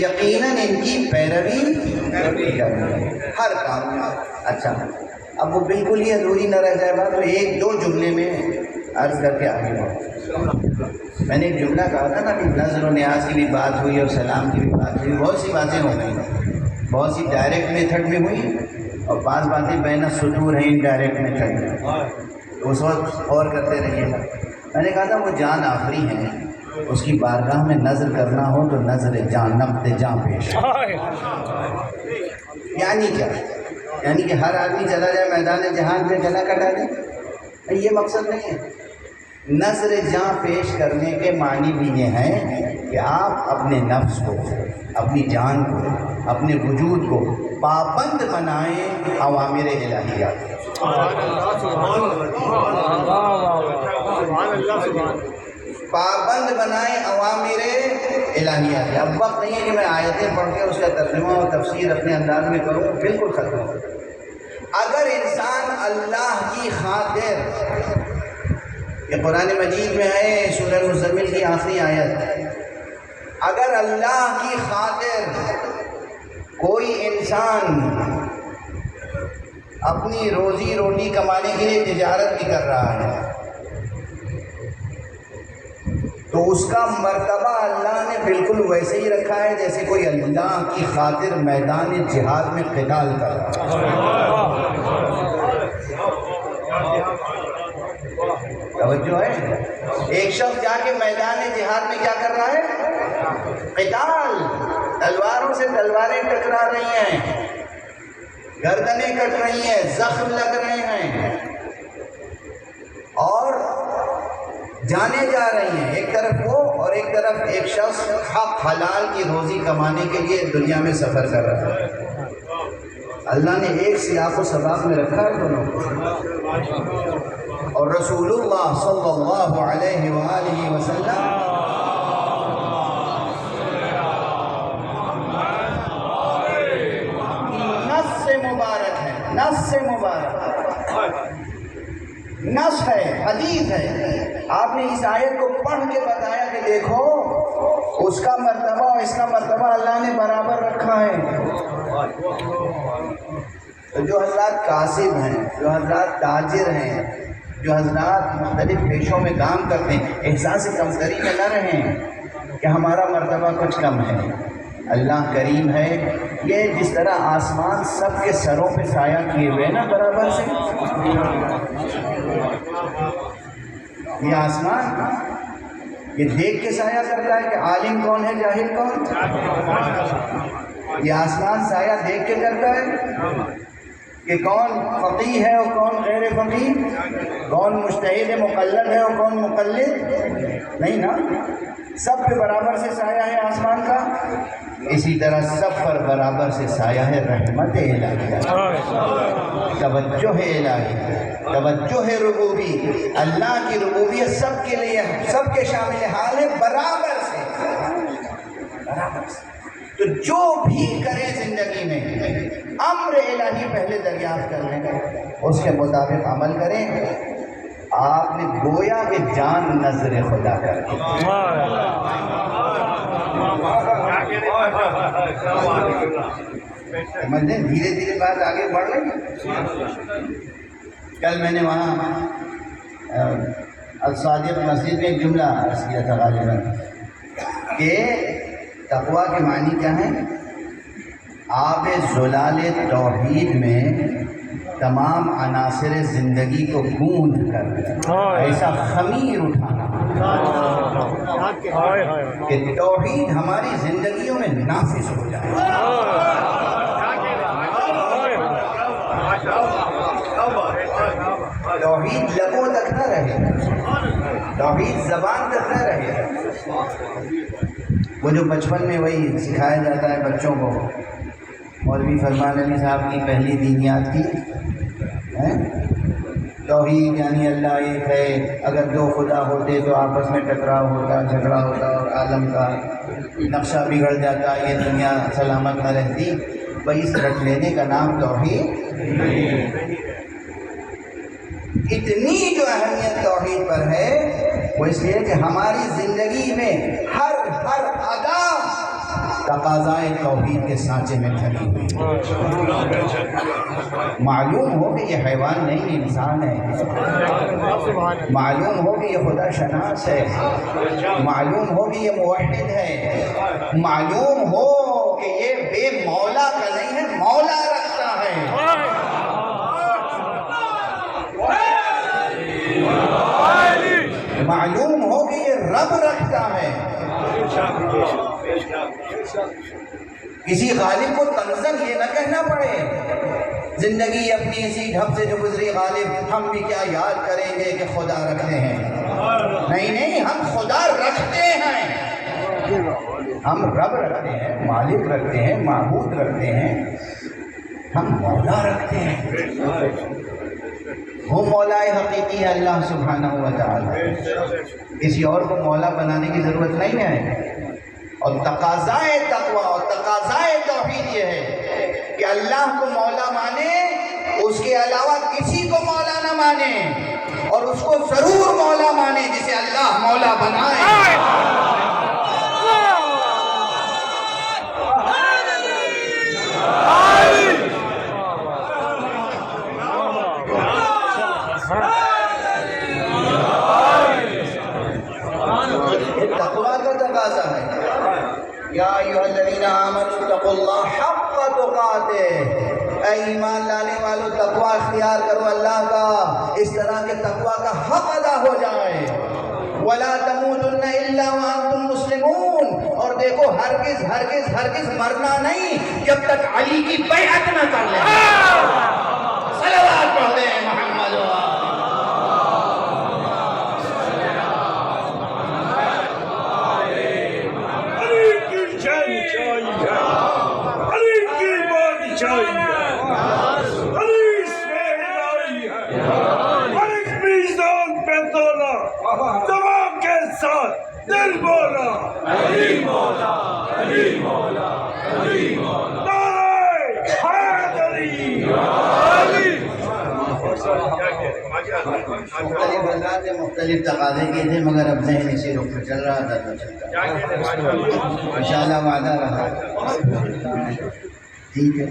یقیناً ان کی پیروی کرنی ہر کام میں. اچھا اب وہ بالکل ہی ادھوری نہ رہ جائے بات تو ایک دو جملے میں عرض کر کے آگے بڑھوں. میں نے ایک جملہ کہا تھا نا کہ نظر و نیاز کی بھی بات ہوئی اور سلام کی بھی بات ہوئی. بہت سی باتیں ہو گئی, بہت سی ڈائریکٹ میتھڈ میں ہوئی اور بعض باتیں بین السطور ہیں انڈائریکٹ میتھڈ میں, تو اس وقت اور کرتے رہیے گا. میں نے کہا تھا وہ جان آخری ہیں, اس کی بارگاہ میں نظر کرنا ہو تو نظر جان نقد جان پیش. یعنی کیا؟ یعنی کہ ہر آدمی چلا جائے میدان جہاد میں گلا کٹا دے, یہ مقصد نہیں ہے. نظر جاں پیش کرنے کے معنی بھی یہ ہیں کہ آپ اپنے نفس کو, اپنی جان کو, اپنے وجود کو پابند بنائیں اوامر الہیات. پابند بنائیں اوامر الہیات. اب وقت نہیں ہے کہ میں آیتیں پڑھ کے اس کا ترجمہ اور تفسیر اپنے انداز میں کروں, بالکل ختم. اگر انسان اللہ کی خاطر, یہ قرآن مجید میں ہے سورہ مزمل کی آخری آیت, اگر اللہ کی خاطر کوئی انسان اپنی روزی روٹی کمانے کے لیے تجارت بھی کر رہا ہے تو اس کا مرتبہ اللہ نے بالکل ویسے ہی رکھا ہے جیسے کوئی اللہ کی خاطر میدان جہاد میں قتال کر رہا ہے. توجہ ہے؟ ایک شخص جا کے میدان جہاد میں کیا کر رہا ہے؟ قتال. تلواروں سے تلواریں ٹکرا رہی ہیں, گردنیں کٹ رہی ہیں, زخم لگ رہے ہیں اور جانے جا رہی ہیں. ایک طرف وہ اور ایک طرف ایک شخص حق حلال کی روزی کمانے کے لیے دنیا میں سفر کر رہا ہے. اللہ نے ایک سیاق و سباق میں رکھا ہے دونوں کو. اور رسول اللہ صلی اللہ علیہ وآلہ وسلم نص سے مبارک ہے, نص سے مبارک نص ہے, حدیث ہے. آپ نے اس آیت کو پڑھ کے بتایا کہ دیکھو اس کا مرتبہ اور اس کا مرتبہ اللہ نے برابر رکھا ہے. تو جو حضرات کاسب ہیں, جو حضرات تاجر ہیں, جو حضرات مختلف پیشوں میں کام کرتے ہیں, احساس کمتری میں نہ رہیں کہ ہمارا مرتبہ کچھ کم ہے. اللہ کریم ہے. یہ جس طرح آسمان سب کے سروں پہ سایہ کیے ہوئے نا برابر سے, یہ آسمان یہ دیکھ کے سایہ کرتا ہے کہ عالم کون ہے جاہل کون. یہ آسمان سایہ دیکھ کے کرتا ہے کہ کون فقیہ ہے اور کون غیر فقیہ, کون مجتہد مقلد ہے اور کون مقلد نہیں نا. سب پہ برابر سے سایہ ہے آسمان کا. اسی طرح سب پر برابر سے سایہ ہے رحمت الہی, توجہ الہی, توجہ ربوبی. اللہ کی ربوبیت سب کے لیے, سب کے شامل حال ہے برابر سے, برابر سے. تو جو بھی کرے زندگی میں امر الہی پہلے دریافت کر لیں, اس کے مطابق عمل کریں. آپ نے گویا کہ جان نظر خدا کر دی. سمجھیں, دھیرے دھیرے بات آگے بڑھ رہی ہے. کل میں نے وہاں الصادق مسجد میں ایک جملہ عرض کیا تھا غالباً کہ تقویٰ کے معنی کیا ہیں. آب زلال توحید میں تمام عناصر زندگی کو گوندھ کر ایسا خمیر اٹھانا کہ توحید ہماری زندگیوں میں نافذ ہو جائے. توحید لبوں تک نہ رہے, توحید زبان تک نہ رہے. وہ جو بچپن میں وہی سکھایا جاتا ہے بچوں کو, مولوی فرمان علی صاحب کی پہلی دینیات کی توحید یعنی اللہ ایک ہے, اگر دو خدا ہوتے تو آپس میں ٹکراؤ ہوتا, جھگڑا ہوتا اور عالم کا نقشہ بگڑ جاتا, یہ دنیا سلامت نہ رہتی. بھائی اس رٹ لینے کا نام توحید. اتنی جو اہمیت توحید پر ہے وہ اس لیے کہ ہماری زندگی میں ہر ادا تقاضائے توحید کے سانچے میں ڈھلی ہوئی ہے۔ معلوم ہو کہ یہ حیوان نہیں انسان ہے، معلوم ہو کہ یہ خدا شناس ہے، معلوم ہو کہ یہ موحد ہے، معلوم ہو کہ یہ بے مولا کا نہیں ہے، مولا رکھتا ہے۔ معلوم ہو کہ یہ رب رکھتا ہے۔ کسی غالب کو تنزل یہ نہ کہنا پڑے زندگی اپنی اسی ڈھب سے جو گزری غالب ہم بھی کیا یاد کریں گے کہ خدا رکھتے ہیں۔ نہیں نہیں، ہم خدا رکھتے ہیں، ہم رب رکھتے ہیں، مالک رکھتے ہیں، معبود رکھتے ہیں، ہم مولا رکھتے ہیں۔ وہ مولا حقیقی ہے اللہ سبحانہ و تعالی، کسی اور کو مولا بنانے کی ضرورت نہیں ہے۔ اور تقاضائے تقویٰ اور تقاضائے توحید یہ ہے کہ اللہ کو مولا مانے، اس کے علاوہ کسی کو مولا نہ مانے، اور اس کو ضرور مولا مانے جسے اللہ مولا بنائے۔ تقویٰ کا تقاضا ہے، یا ایھا الذین آمنوا اتقوا اللہ حق تقاتہ، اے ایمان لانے والو تقویٰ اختیار کرو اللہ کا، اس طرح کہ تقویٰ کا حق ادا ہو جائے۔ ولا تموتن الا وانتم مسلمون، اور دیکھو ہرگز ہرگز ہرگز مرنا نہیں جب تک علی کی بیعت نہ کر لیں۔ صلوات پڑھ دیں محمد دل مولا علی مولا علی مولا علی مولا نعرہ حیدری علی۔ مختلف حضرات نے مختلف تقاضے کیے تھے، مگر اب ذہن اسی رخ پہ چل رہا تھا تو چلتا انشاءاللہ وعدہ رہا۔ ٹھیک ہے،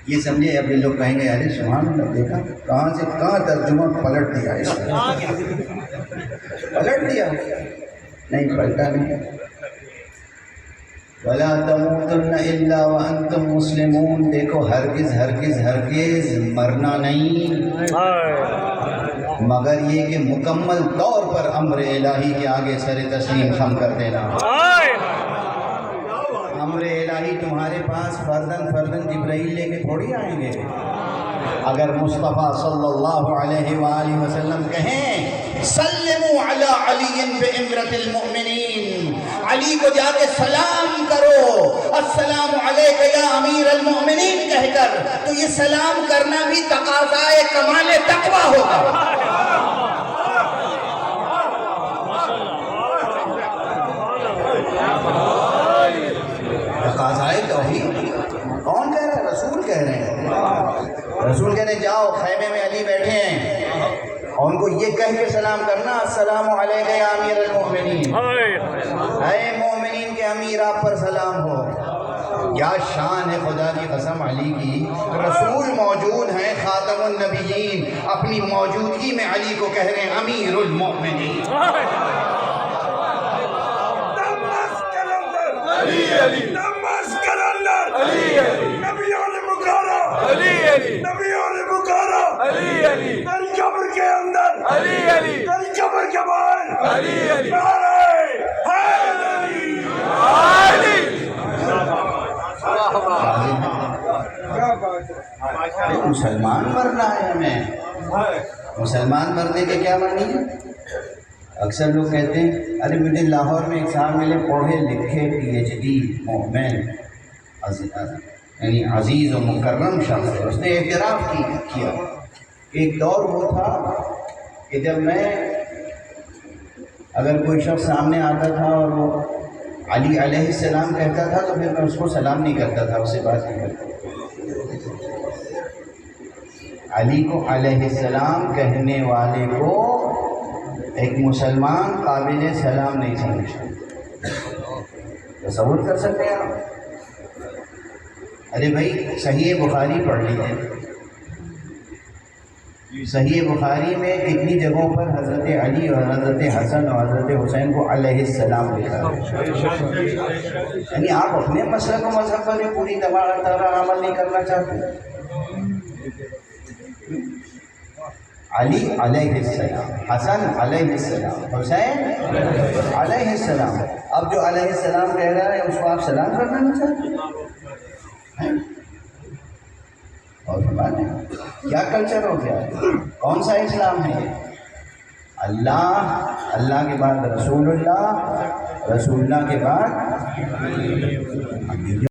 یہ سمجھے اب یہ لوگ کہیں گے یار سبحان اللہ، دیکھا کہاں سے کہاں ترجمہ پلٹ دیا اس نے، پلٹ دیا نہیں، پلٹا نہیں۔ وَلَا تَمُوتُنَّ إِلَّا وَأَنْتُمْ مُسْلِمُونَ، دیکھو ہرگز ہرگز ہرگز مرنا نہیں مگر یہ کہ مکمل طور پر امر الہی کے آگے سر تسلیم خم کر دینا۔ امر الہی تمہارے پاس فردن فردن جبرائیل لے کے تھوڑی آئیں گے۔ اگر مصطفیٰ صلی اللہ علیہ وآلہ وسلم کہیں سلموا علی علی بامرۃ المؤمنین، علی کو جا کے سلام کرو، السلام علیک یا امیر المؤمنین کہہ کر، تو یہ سلام کرنا بھی تقاضائے کمال تقویٰ ہوگا۔ تقاضائے توحید کون کہہ رہا ہے؟ رسول کہہ رہے ہیں۔ رسول کہتے ہیں جاؤ خیمے میں علی بیٹھے ہیں اور ان کو یہ کہہ کے سلام کرنا السلام علیک یا امیر المؤمنین، اے مومنین کے امیر آپ پر سلام ہو۔ کیا شان ہے خدا کی قسم علی کی، رسول موجود ہیں خاتم النبیین، اپنی موجودگی میں علی کو کہہ رہے ہیں امیر المؤمنین۔ علی علی نمسکر اللہ علی علی نبیوں نے پکارا علی علی نبیوں نے پکارا علی علی تیری قبر کے اندر علی علی تیری قبر کے باہر علی علی نعرہ حیدری علی۔ مسلمان مرنا ہے ہمیں، مسلمان مرنے کے کیا معنی ہے؟ اکثر لوگ کہتے ہیں ارے مجھے لاہور میں ایک صاحب ملے پڑھے لکھے PhD مومن یعنی عزیز و مکرم شخص ہے، اس نے اعتراف کیا ایک دور وہ تھا کہ جب میں اگر کوئی شخص سامنے آتا تھا اور وہ علی علیہ السلام کہتا تھا تو پھر میں اس کو سلام نہیں کرتا تھا، اس سے بات نہیں کرتا۔ علی کو علیہ السلام کہنے والے کو ایک مسلمان قابل سلام نہیں سمجھتا۔ تصور کر سکتے ہیں آپ؟ ارے بھائی صحیح بخاری پڑھ لیجیے، صحیح بخاری میں کتنی جگہوں پر حضرت علی اور حضرت حسن اور حضرت حسین کو علیہ السلام لکھا ہے؟ یعنی آپ اپنے مسلک و مذہب پر بھی پوری طرح عمل نہیں کرنا چاہتے؟ علی علیہ السلام، حسن علیہ السلام، حسین علیہ السلام، اب جو علیہ السلام کہہ رہا ہے اس کو آپ سلام کرنا نہیں چاہتے ہیں؟ اور کیا کلچر ہو گیا؟ کون سا اسلام ہے؟ اللہ، اللہ کے بعد رسول اللہ، رسول اللہ کے بعد